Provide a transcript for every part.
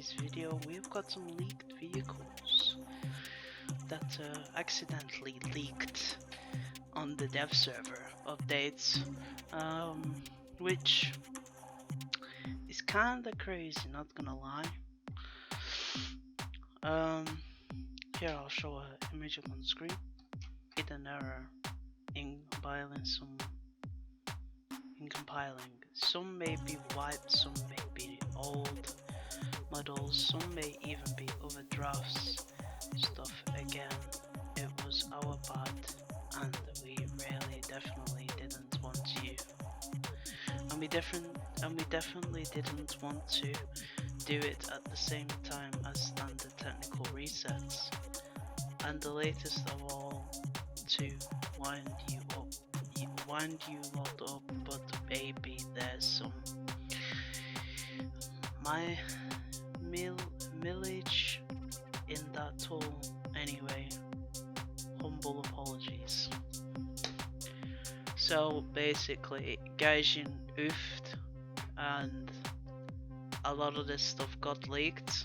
today's video we've got some leaked vehicles that accidentally leaked on the dev server updates, which is kinda crazy, not gonna lie. Here I'll show an image up on screen. Hit an error in compiling. Some may be wiped, some may be old models, some may even be overdrafts stuff. Again, it was our bad, and we really definitely didn't want to. And we definitely didn't want to do it at the same time as standard technical resets. And the latest of all, to wind you lot up, but baby, there's some my millage in that tool. Anyway, humble apologies. So basically, Gaijin oofed, and a lot of this stuff got leaked.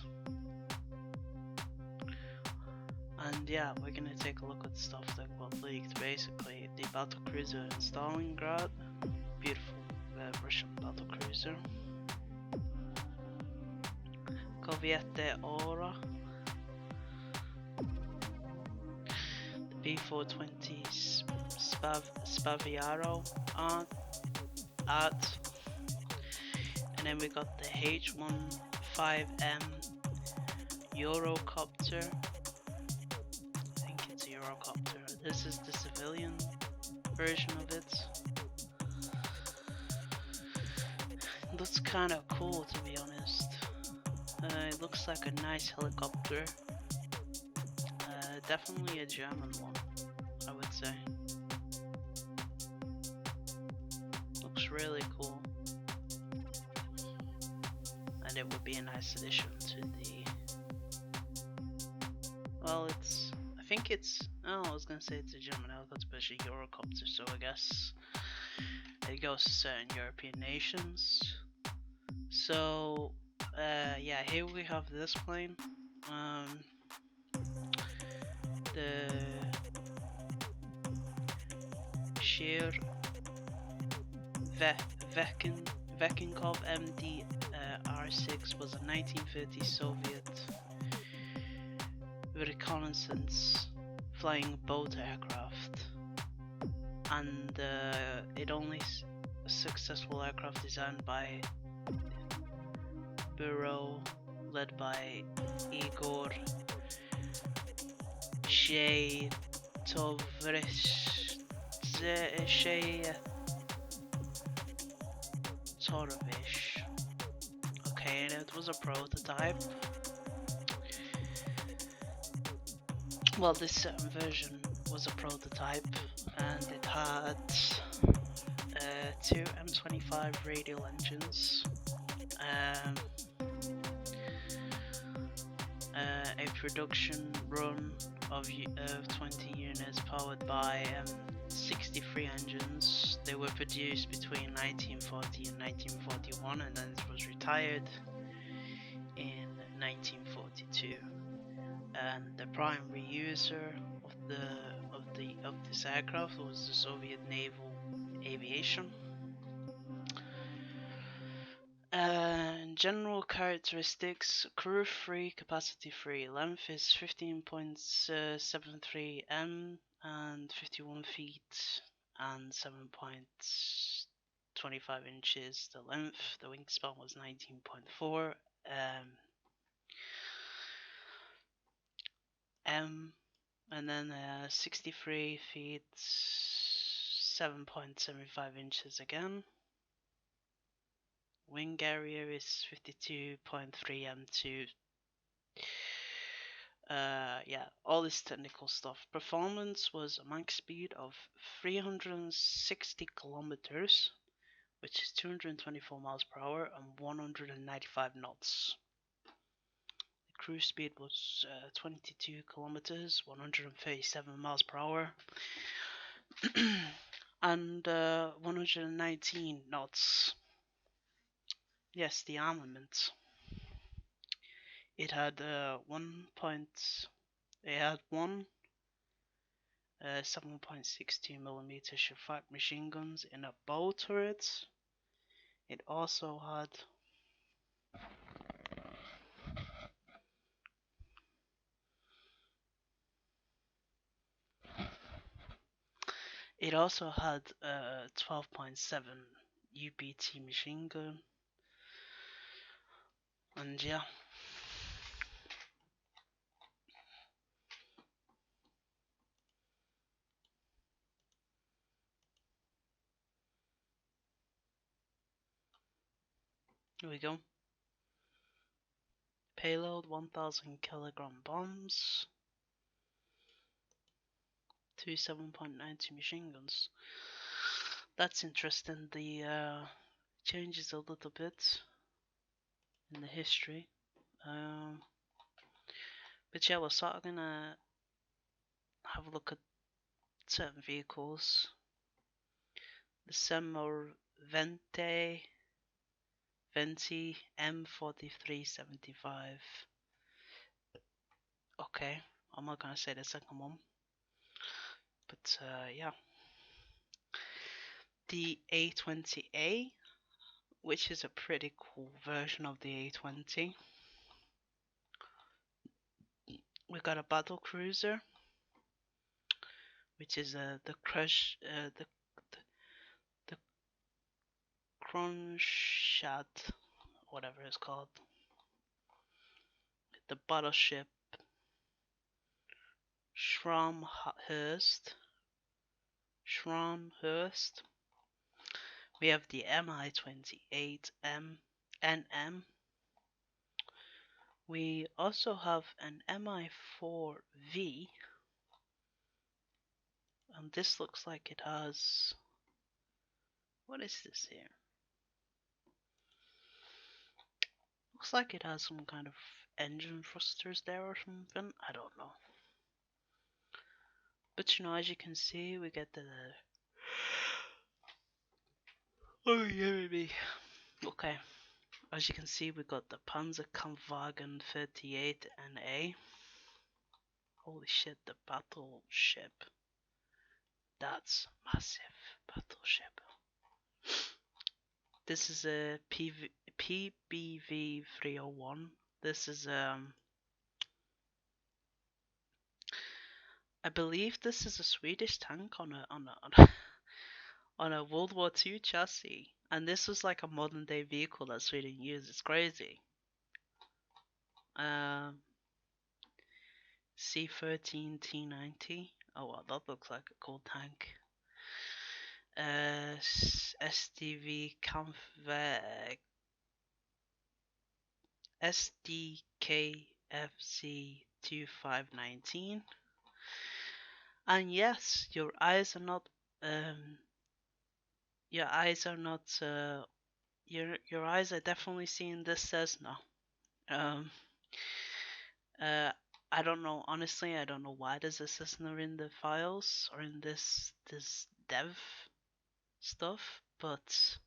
And yeah, we're gonna take a look at stuff that got leaked. Basically, the battle cruiser in Stalingrad, beautiful Russian battle cruiser. Corvette Aura, the B420 Spaviaro art, and then we got the H15m Eurocopter. Eurocopter. This is the civilian version of it. Looks kind of cool, to be honest. It looks like a nice helicopter. Definitely a German one, I would say. Looks really cool. And it would be a nice addition to the... Well, it's... I think it's... Oh, I was gonna say it's a German helicopter, but it's a Eurocopter, so I guess it goes to certain European nations. So, yeah, here we have this plane. The Sheer Vekenkov MD R6 was a 1930 Soviet reconnaissance flying boat aircraft, and it only a successful aircraft designed by Bureau led by Igor Shaytovish. Okay, and it was a prototype. Well, this certain version was a prototype, and it had two M25 radial engines, a production run of 20 units powered by 63 engines. They were produced between 1940 and 1941, and then it was retired in 1942. And the primary user of this aircraft was the Soviet Naval Aviation. General characteristics: crew free, capacity free. Length is 15.73 m and 51 feet and 7.25 inches. The length, the wingspan was 19.4 m, and then 63 feet 7.75 inches again. Wing area is 52.3 m2. Yeah, all this technical stuff. Performance was a max speed of 360 kilometers, which is 224 miles per hour and 195 knots. The cruise speed was 22 kilometers, 137 miles per hour, and 119 knots. Yes, the armament. It had one 7.62mm Spitfire machine guns in a bow turret. It also had a 12.7 UBT machine gun, and yeah. Here we go. Payload 1000 kilogram bombs. 2 7.92 machine guns. That's interesting. The changes a little bit in the history. But yeah, we're sort of gonna have a look at certain vehicles. The Semor Venti M4375. Okay, I'm not gonna say the second one. But yeah. The A20A, which is a pretty cool version of the A20. We got a battle cruiser, which is the Kronstadt, whatever it's called. The battleship Schramhurst. We have the Mi-28M NM. We also have an Mi-4V, and this looks like it has, what is this here? Looks like it has some kind of engine thrusters there or something, I don't know. But you know, as you can see, we get the oh yeah, maybe. Okay, as you can see, we got the Panzerkampfwagen 38NA. Holy shit, the battleship. That's massive battleship. This is a PBV 301. This is I believe this is a Swedish tank on a World War II chassis, and this was like a modern day vehicle that Sweden used. It's crazy. C13 T90. Oh wow, that looks like a cool tank. SDV SDKFC 2519. And yes, your eyes are not your eyes are definitely seeing this Cessna. I don't know, honestly, I don't know why there's a Cessna in the files or in this dev stuff, but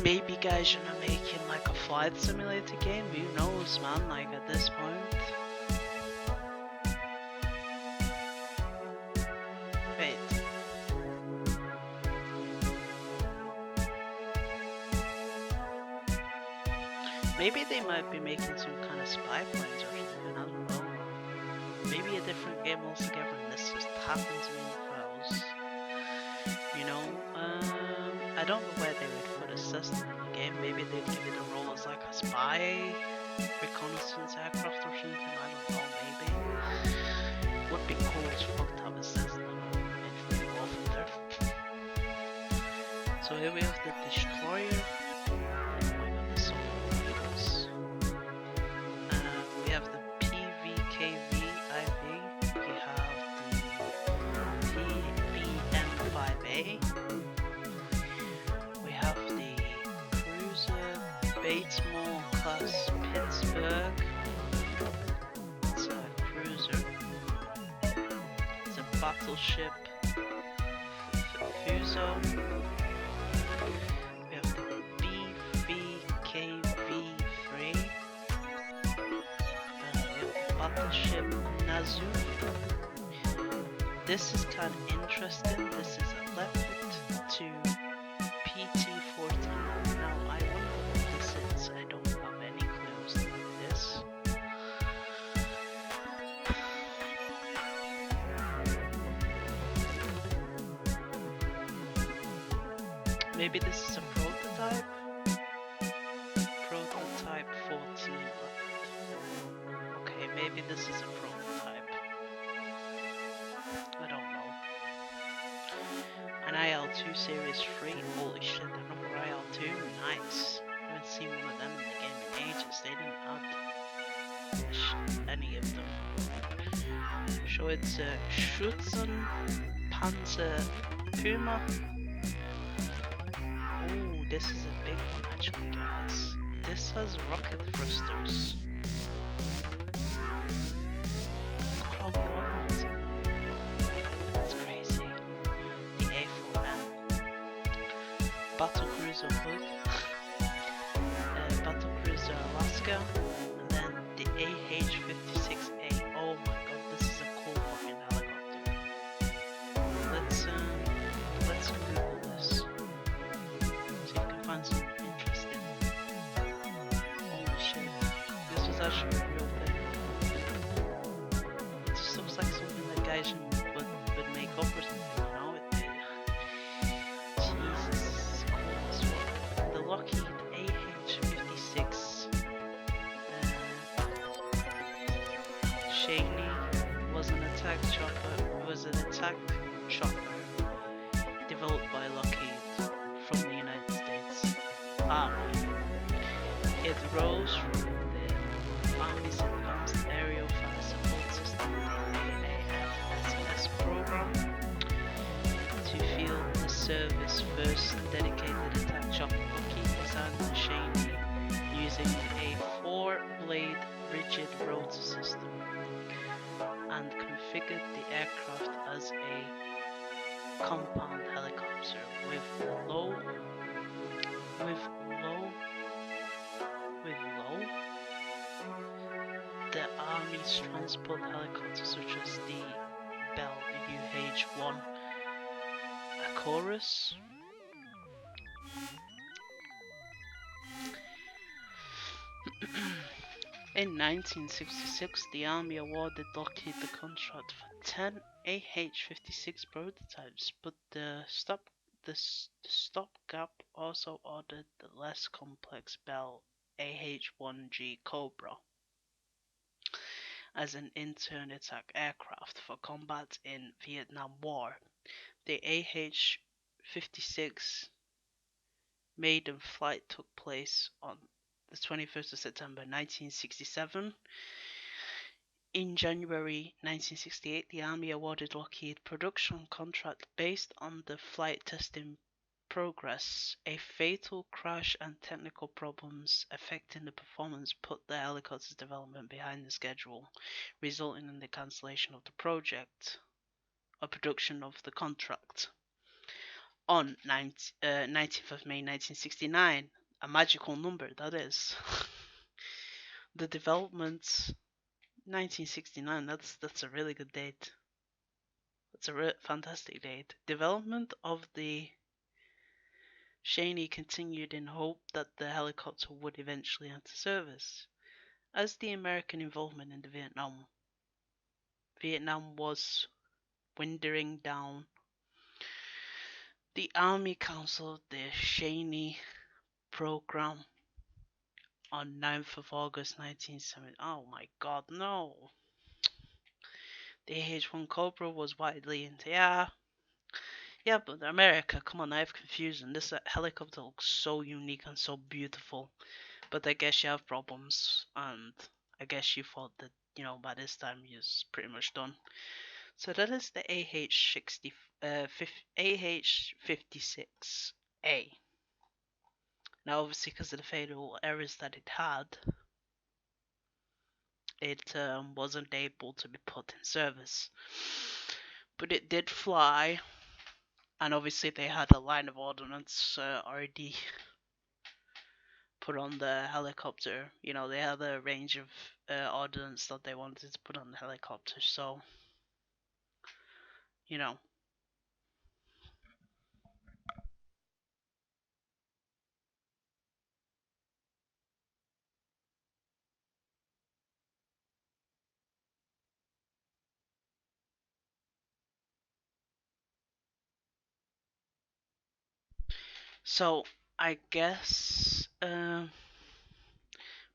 maybe guys, you're not making like a flight simulator game, who knows, man, like at this point. Wait. Maybe they might be making some kind of spy planes or something, I don't know. Maybe a different game altogether, and this just happens in the files. You know, I don't know where they would put a Cessna in the game. Maybe they'd give it a role as like a spy reconnaissance aircraft or something, I don't know, maybe. Would be cool as fuck to have a Cessna in War Thunder. So here we have the destroyer. We have the PVKV IV. We have the PBM5A. We have the cruiser Batesmore class Pittsburgh. It's a cruiser. It's a battleship Fuso. We have the BVKV3. battleship Nazu. This is kind of interesting. This is a Leopard to PT-14. Now I wonder what this is. I don't have any clues to this. Maybe this is a prototype? Prototype 14 Leopard. Okay, maybe this is a prototype. I don't know. An IL-2 Series 3, holy shit, the number IL-2, nice. I haven't seen one of them in the game in ages, they didn't add any of them. So it's a Schutzen Panzer Puma. Oh, this is a big one actually, guys. This has rocket thrusters. Oh god. That's crazy. The A4M. Battlecruiser Hood. Battlecruiser Alaska. And then the AH-56A. Oh my god, this is a cool fucking helicopter. Let's Google this. See if I can find something interesting. Holy shit. This was actually a real thing. It just looks like something that guys would make up or something, you know? Jesus, cool as fuck. The Lockheed AH-56 Shaney was an attack chopper. It was an attack chopper developed by Lockheed from the United States Army. It rose from the Army's Advanced Aerial Fire Support System (AAFSS) program to field the service's first dedicated attack chopper. Lockheed designed the Shaney using a 4-blade rigid rotor system and configured the aircraft as a compound helicopter with low the Army's transport helicopters such as the Bell UH-1 Chorus. In 1966, the Army awarded Lockheed the contract for 10 AH-56 prototypes, but the stopgap also ordered the less complex Bell AH-1G Cobra as an intern attack aircraft for combat in Vietnam War. The AH-56 maiden flight took place on the 21st of September 1967. In January 1968, the Army awarded Lockheed production contract based on the flight testing progress. A fatal crash and technical problems affecting the performance put the helicopter's development behind the schedule, resulting in the cancellation of the project or production of the contract. On 19th of May 1969, a magical number that is, the development 1969, that's a really good date. That's a fantastic date. Development of the Shaney continued in hope that the helicopter would eventually enter service. As the American involvement in the Vietnam was winding down, the Army cancelled the Shaney program on 9th of August 1970. Oh my god, no. The AH-1 Cobra was widely into, yeah, but America, come on, I have confusion. This helicopter looks so unique and so beautiful, but I guess you have problems, and I guess you thought that, you know, by this time you're pretty much done. So that is the AH-56A. Now, obviously, because of the fatal errors that it had, it wasn't able to be put in service. But it did fly, and obviously they had a line of ordnance already put on the helicopter. You know, they had a range of ordnance that they wanted to put on the helicopter, so, you know. So, I guess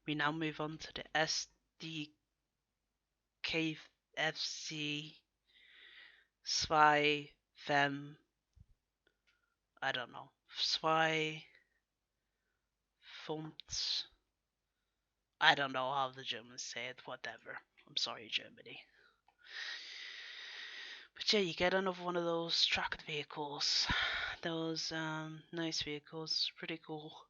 we now move on to the SDKFC 15m, I don't know, 15m, I don't know how the Germans say it, whatever. I'm sorry, Germany. But yeah, you get another one of those tracked vehicles. Those nice vehicles, pretty cool.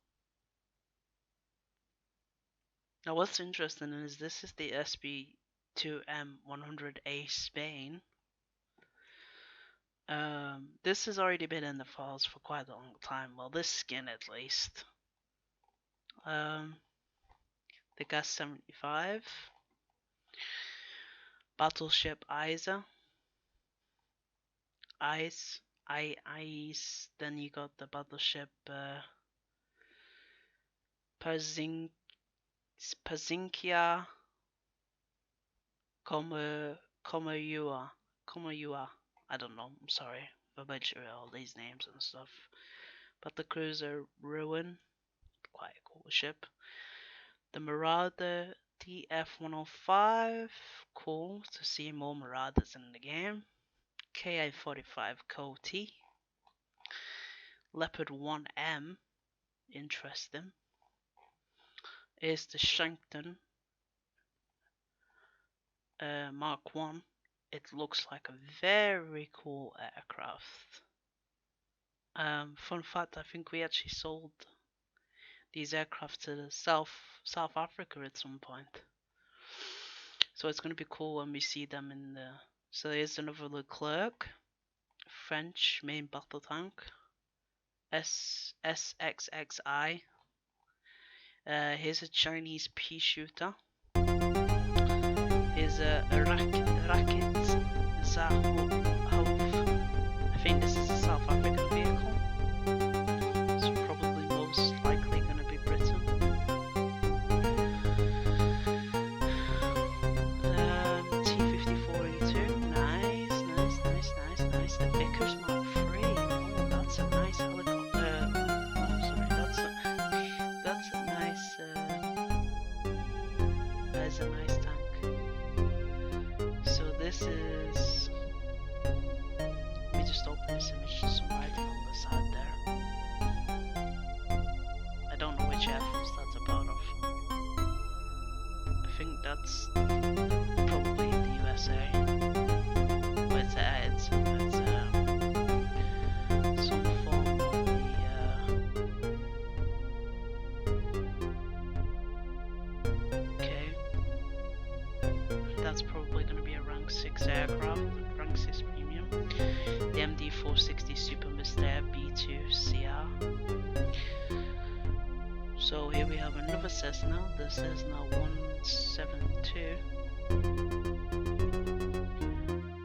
Now what's interesting is this is the SB2M100A Spain. This has already been in the files for quite a long time. Well, this skin at least. The Gas 75, Battleship Isa, Ice. Then you got the Battleship Pazinkia, Komayua. I don't know. I'm sorry for butchering all these names and stuff. But the cruiser Ruin, quite a cool ship. The Marauder DF-105, cool to see more Marauders in the game. KA-45 Coty. Leopard 1M, interesting. Is the Shankton Mark 1. It looks like a very cool aircraft. Fun fact, I think we actually sold these aircraft to South Africa at some point. So it's going to be cool when we see them in the... So here's another Leclerc, French main battle tank, SXXI. Here's a Chinese Peashooter. Here's a Racket Zahov. I think this is a South African vehicle. It's probably most likely going to be Britain. T-5482, nice. The Vickers Mark 3, oh, that's a nice helicopter. Oh, sorry, that's a nice. That's a nice tank. So this is. We just open this image to some writing on the side there. I don't know which Air Force that's a part of. I think that's probably the USA. But it's some form of the okay. That's probably going to be a rank 6 aircraft, rank 6 premium. The MD-460 Super Mystère B2 CR. So here we have another Cessna, the Cessna 172.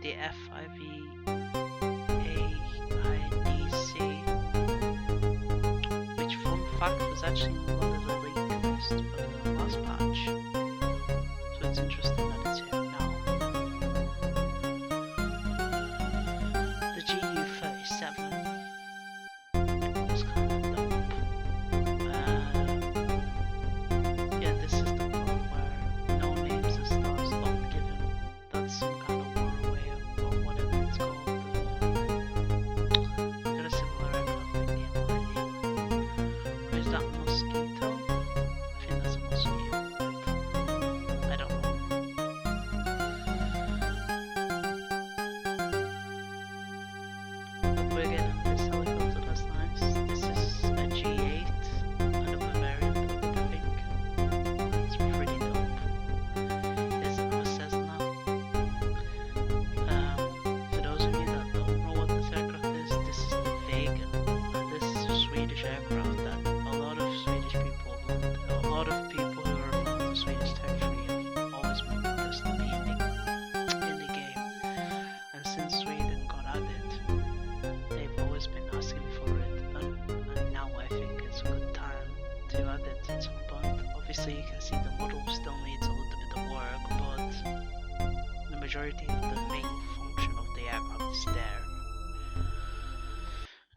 The F5E AIDC, which fun fact was actually one of the leaked list for the last patch. So it's interesting that it's here now. The GU-37 was kind of dope. Yeah, this is the one where no names and stars not given. That's some kind of war away or whatever it's called. Got a similar aircraft like the MID. Or is that Mosquito? I think that's a Mosquito. I don't know. to add it at some point. Obviously you can see the model still needs a little bit of work, but the majority of the main function of the aircraft is there.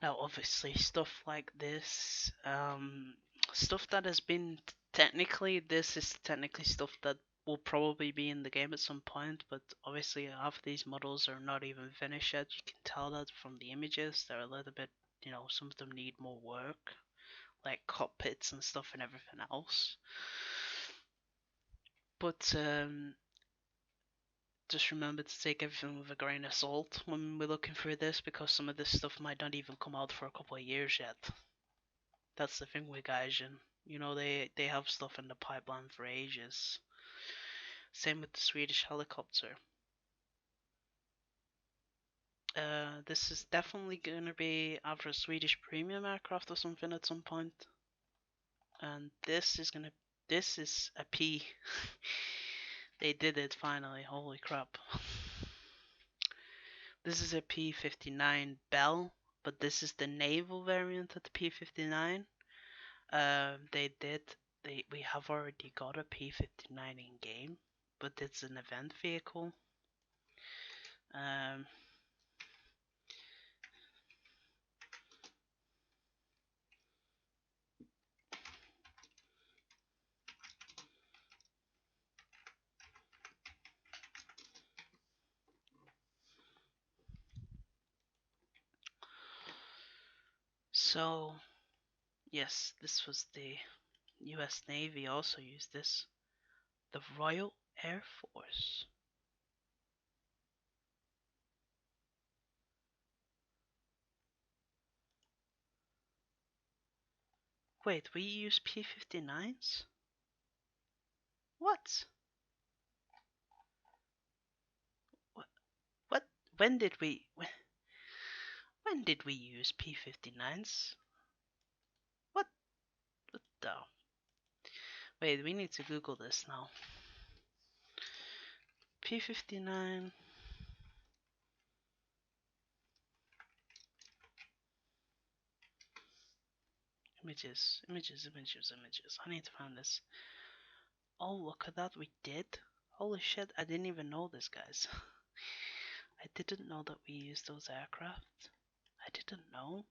Now obviously stuff like this, stuff that has been this is technically stuff that will probably be in the game at some point, but obviously half these models are not even finished yet. You can tell that from the images. They're a little bit, you know, some of them need more work, like cockpits and stuff and everything else. But just remember to take everything with a grain of salt when we're looking through this, because some of this stuff might not even come out for a couple of years yet. That's the thing with Gaijin. You know, they have stuff in the pipeline for ages. Same with the Swedish helicopter. This is definitely going to be either a Swedish premium aircraft or something at some point. And this is a P. They did it finally, holy crap. This is a P-59 Bell, but this is the naval variant of the P-59. We have already got a P-59 in game, but it's an event vehicle. So, yes, this was the US Navy also used this. The Royal Air Force. Wait, we use P-59s? What? What? When did we use P-59s? What the? Wait, we need to Google this now. P-59. Images. I need to find this. Oh, look at that, we did. Holy shit, I didn't even know this, guys. I didn't know that we used those aircraft. I didn't know.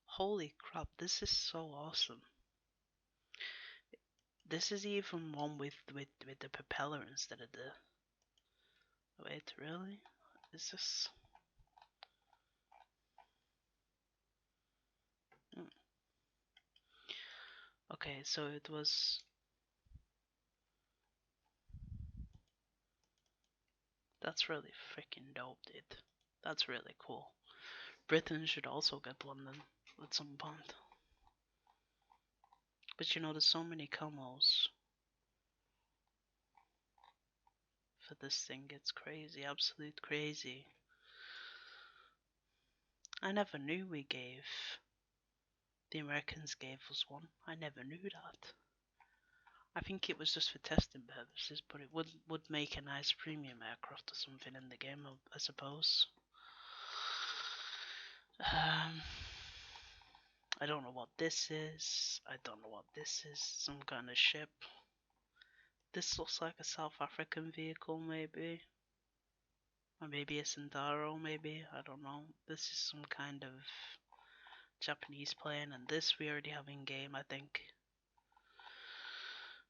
Holy crap, this is so awesome. This is even one with the propeller instead of the... Wait, really? Is this... Okay, so it was... That's really freaking dope, dude. That's really cool. Britain should also get one then, at some point. But you know, there's so many combos for this thing. It's crazy, absolute crazy. I never knew the Americans gave us one. I never knew that. I think it was just for testing purposes, but it would make a nice premium aircraft or something in the game, I suppose. I don't know what this is. Some kind of ship. This looks like a South African vehicle, maybe. Or maybe a Centauro, maybe. I don't know. This is some kind of Japanese plane, and this we already have in game, I think.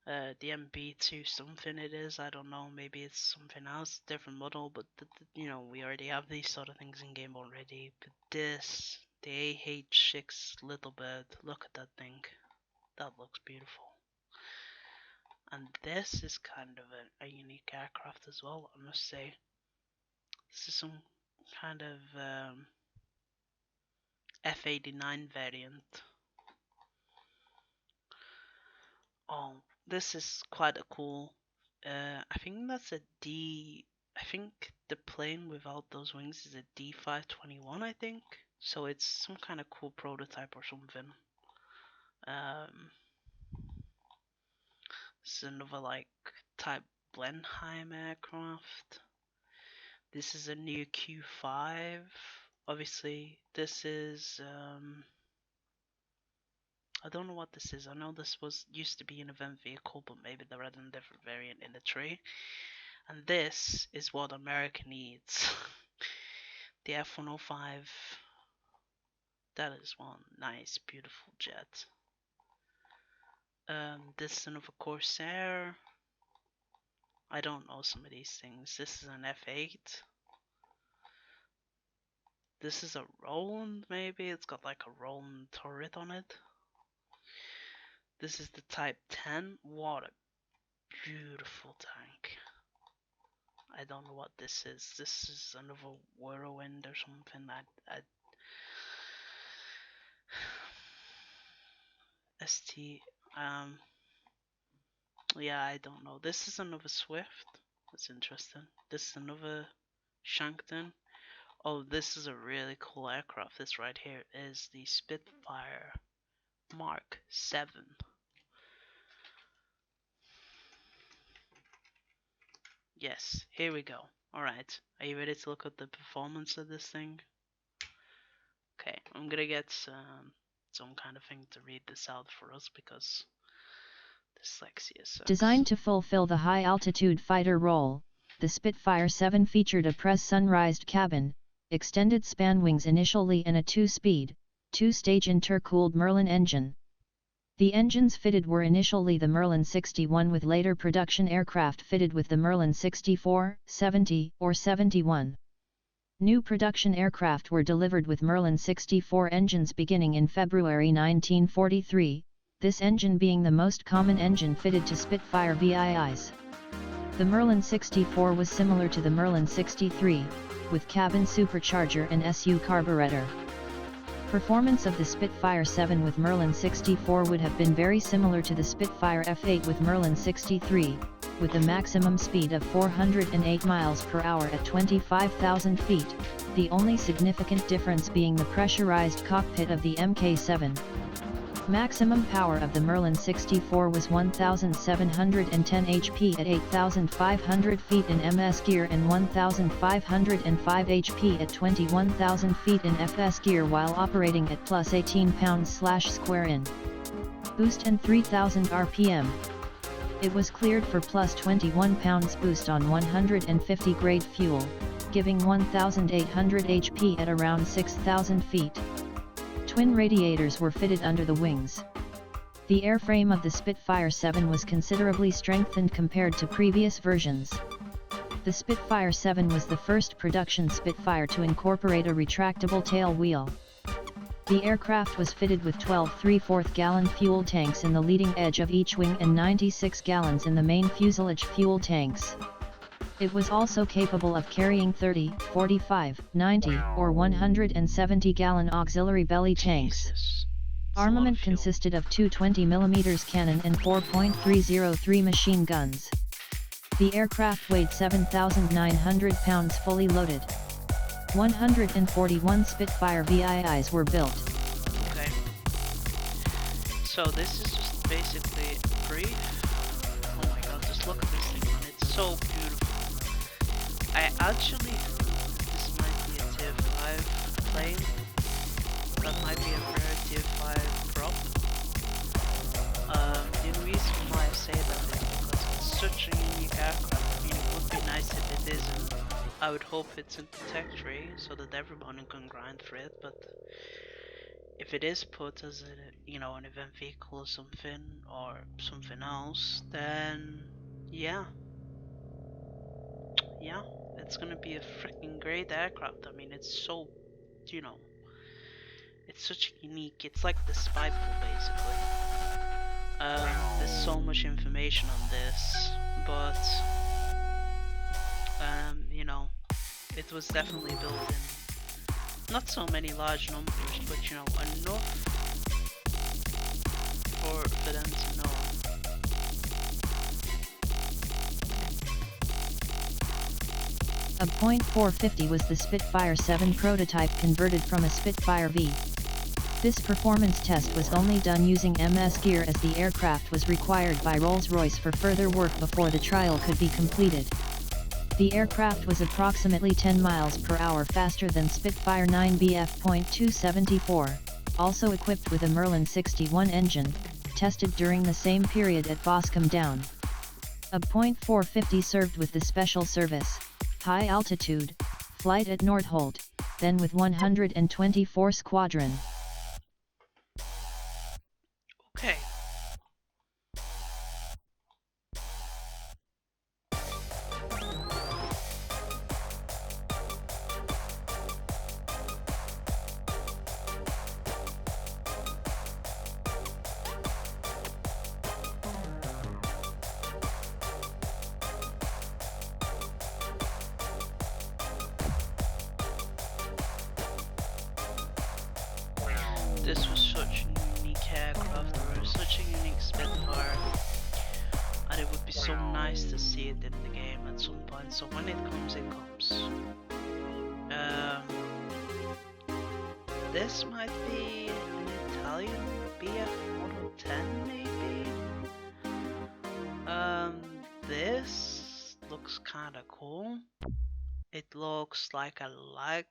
The MB2 something it is, I don't know, maybe it's something else, different model, but you know, we already have these sort of things in game already. But this, the AH6 Little Bird, look at that thing, that looks beautiful. And this is kind of a unique aircraft as well, I must say. This is some kind of F-89 variant. Oh, this is quite a cool. I think that's a D. I think the plane without those wings is a D521. I think so. It's some kind of cool prototype or something. This is another like type Blenheim aircraft. This is a new Q5 obviously this is I don't know what this is. I know this used to be an event vehicle, but maybe they're adding a different variant in the tree. And this is what America needs. The F-105. That is one nice, beautiful jet. This is another Corsair. I don't know some of these things. This is an F8. This is a Roland, maybe. It's got like a Roland turret on it. This is the Type 10. What a beautiful tank. I don't know what this is. This is another Whirlwind or something. ST. Yeah, I don't know. This is another Swift. That's interesting. This is another Shankton. Oh, this is a really cool aircraft. This right here is the Spitfire Mark 7. Yes, here we go. Alright, are you ready to look at the performance of this thing? Okay, I'm gonna get some kind of thing to read this out for us because dyslexia sucks. Designed to fulfill the high-altitude fighter role, the Spitfire 7 featured a press-sunrised cabin, extended span wings initially and a 2-speed, 2-stage intercooled Merlin engine. The engines fitted were initially the Merlin 61 with later production aircraft fitted with the Merlin 64, 70 or 71. New production aircraft were delivered with Merlin 64 engines beginning in February 1943, this engine being the most common engine fitted to Spitfire VIIs. The Merlin 64 was similar to the Merlin 63, with cabin supercharger and SU carburetor. Performance of the Spitfire 7 with Merlin 64 would have been very similar to the Spitfire F8 with Merlin 63, with a maximum speed of 408 miles per hour at 25,000 feet, the only significant difference being the pressurized cockpit of the Mk7. Maximum power of the Merlin 64 was 1,710 HP at 8,500 feet in MS gear and 1,505 HP at 21,000 feet in FS gear while operating at plus 18 pounds/square in boost and 3,000 RPM. It was cleared for plus 21 pounds boost on 150 grade fuel, giving 1,800 HP at around 6,000 feet. Twin radiators were fitted under the wings. The airframe of the Spitfire 7 was considerably strengthened compared to previous versions. The Spitfire 7 was the first production Spitfire to incorporate a retractable tail wheel. The aircraft was fitted with 12 3/4 gallon fuel tanks in the leading edge of each wing and 96 gallons in the main fuselage fuel tanks. It was also capable of carrying 30, 45, 90, or 170-gallon auxiliary belly tanks. Armament consisted of two 20mm cannon and 4.303 machine guns. The aircraft weighed 7,900 pounds fully loaded. 141 Spitfire VIIs were built. Okay. So this is just basically brief. Oh my god, just look at this thing, man. It's so beautiful. I actually think this might be a Tier 5 plane. That might be a rare Tier 5 prop. The reason why I say that is because it's such a unique aircraft. I mean, it would be nice if it isn't. I would hope it's in the tech tree so that everyone can grind for it, but if it is put as a, you know, an event vehicle or something else, then yeah, it's gonna be a freaking great aircraft. I mean, it's so, you know, it's such unique. It's like the Spy Pool basically. There's so much information on this, but you know, it was definitely built in not so many large numbers, but you know, enough for them to know. A .450 was the Spitfire 7 prototype converted from a Spitfire V. This performance test was only done using MS gear as the aircraft was required by Rolls-Royce for further work before the trial could be completed. The aircraft was approximately 10 miles per hour faster than Spitfire 9BF.274, also equipped with a Merlin 61 engine, tested during the same period at Boscombe Down. A .450 served with the Special Service, High Altitude, flight at Nordholt, then with 124 Squadron. Okay. This was such a unique aircraft, or such a unique Spitfire, and it would be so nice to see it in the game at some point. So when it comes, it comes. This might be an Italian BF-110 maybe. This looks kinda cool. It looks like a lag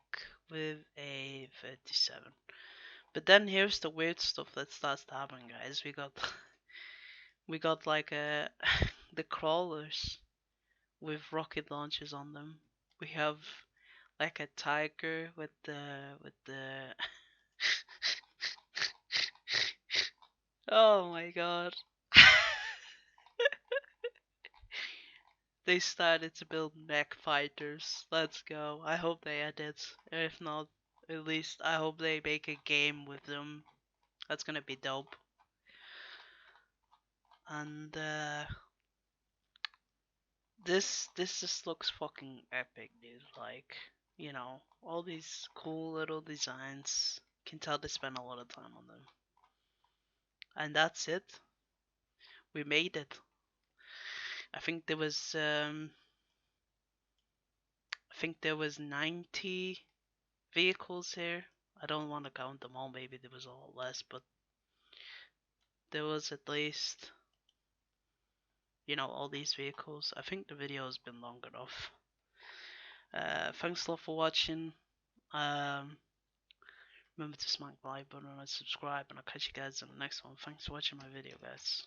with a 37. But then here's the weird stuff that starts to happen, guys. We got like the crawlers with rocket launchers on them. We have like a tiger with the oh my god. They started to build mech fighters. Let's go. I hope they edit. If not, at least I hope they make a game with them. That's gonna be dope. And this just looks fucking epic, dude. Like, you know, all these cool little designs. Can tell they spent a lot of time on them. And that's it. We made it. I think there was 90 vehicles here. I don't want to count them all, maybe there was a lot less, but there was at least, you know, all these vehicles. I think the video has been long enough. Thanks a lot for watching. Remember to smack the like button and subscribe, and I'll catch you guys in the next one. Thanks for watching my video, guys.